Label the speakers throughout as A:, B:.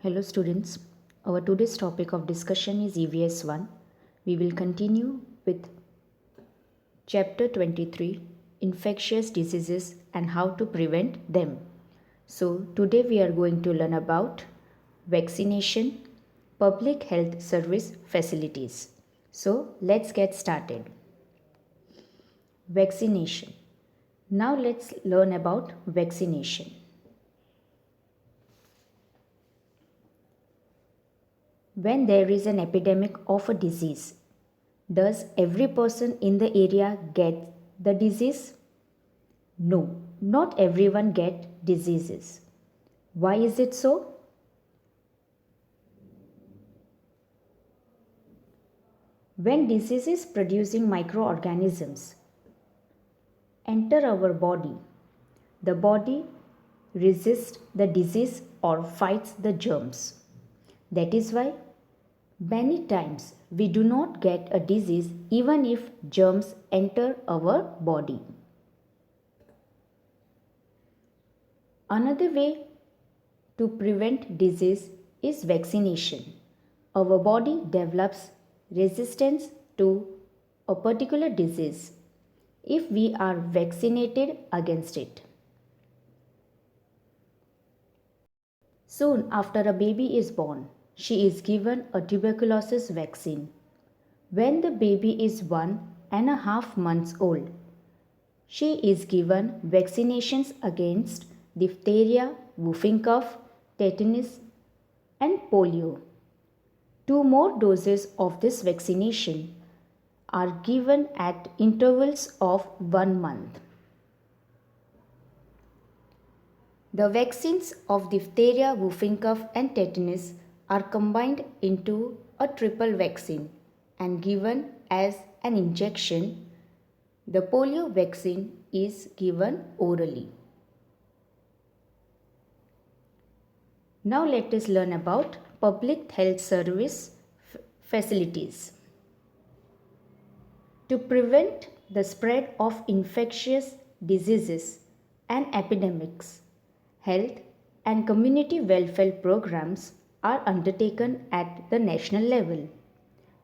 A: Hello students, our today's topic of discussion is EVS 1. We will continue with chapter 23, infectious diseases and how to prevent them. So today we are going to learn about vaccination, public health service facilities. So let's get started. Vaccination. Now let's learn about vaccination. When there is an epidemic of a disease, does every person in the area get the disease? No, not everyone get diseases. Why is it so? When diseases producing microorganisms enter our the body resists the disease or fights the germs. That is why many times we do not get a disease even if germs enter our body. Another way to prevent disease is vaccination. Our body develops resistance to a particular disease if we are vaccinated against it. Soon after a baby is born, she is given a tuberculosis vaccine. When the baby is 1.5 months old, she is given vaccinations against diphtheria, whooping cough, tetanus, and polio. 2 more doses of this vaccination are given at intervals of 1 month. The vaccines of diphtheria, whooping cough, and tetanus are combined into a triple vaccine and given as an injection. The polio vaccine is given orally. Now let us learn about public health service facilities. To prevent the spread of infectious diseases and epidemics, health and community welfare programs are undertaken at the national level.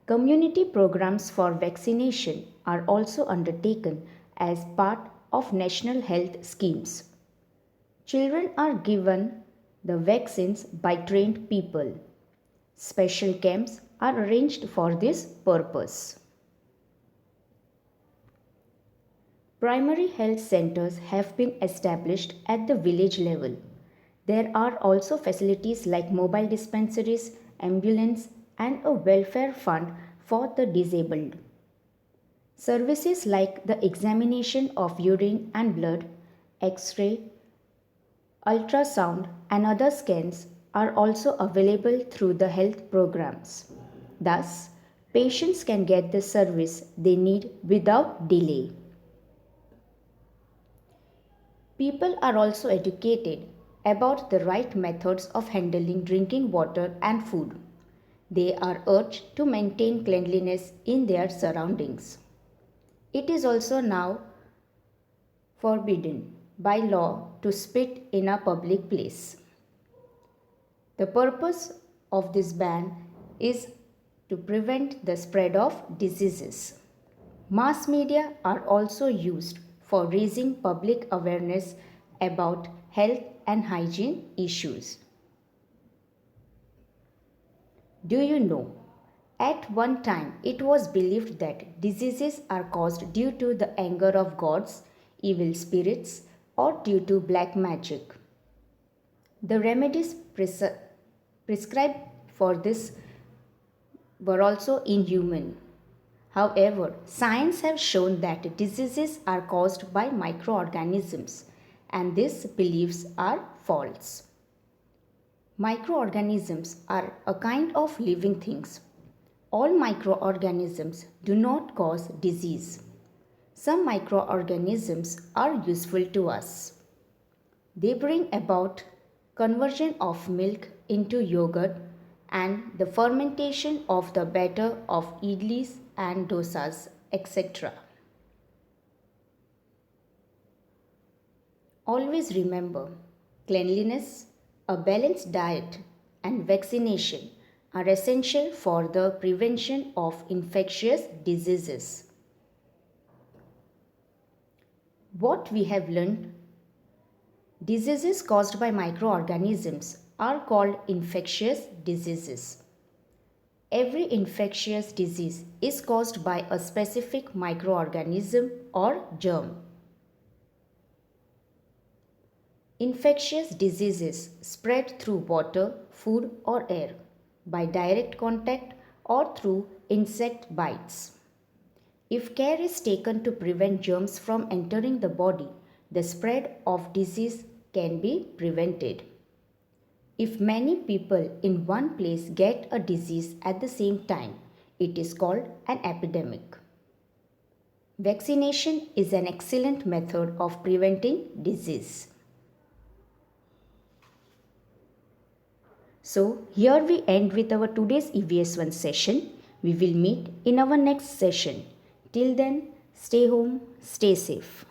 A: Community programs for vaccination are also undertaken as part of national health schemes. Children are given the vaccines by trained people. Special camps are arranged for this purpose. Primary health centers have been established at the village level. There are also facilities like mobile dispensaries, ambulance, and a welfare fund for the disabled. Services like the examination of urine and blood, X-ray, ultrasound, and other scans are also available through the health programs. Thus, patients can get the service they need without delay. People are also educated about the right methods of handling drinking water and food. They are urged to maintain cleanliness in their surroundings. It is also now forbidden by law to spit in a public place. The purpose of this ban is to prevent the spread of diseases. Mass media are also used for raising public awareness about health and hygiene issues. Do you know? At one time, it was believed that diseases are caused due to the anger of gods, evil spirits, or due to black magic. The remedies prescribed for this were also inhuman. However, science has shown that diseases are caused by microorganisms, and these beliefs are false. Microorganisms are a kind of living things. All microorganisms do not cause disease. Some microorganisms are useful to us. They bring about conversion of milk into yogurt and the fermentation of the batter of idlis and dosas, etc. Always remember, cleanliness, a balanced diet, and vaccination are essential for the prevention of infectious diseases. What we have learned: diseases caused by microorganisms are called infectious diseases. Every infectious disease is caused by a specific microorganism or germ. Infectious diseases spread through water, food, or air, by direct contact, or through insect bites. If care is taken to prevent germs from entering the body, the spread of disease can be prevented. If many people in one place get a disease at the same time, it is called an epidemic. Vaccination is an excellent method of preventing disease. So, here we end with our today's EVS 1 session. We will meet in our next session. Till then, stay home, stay safe.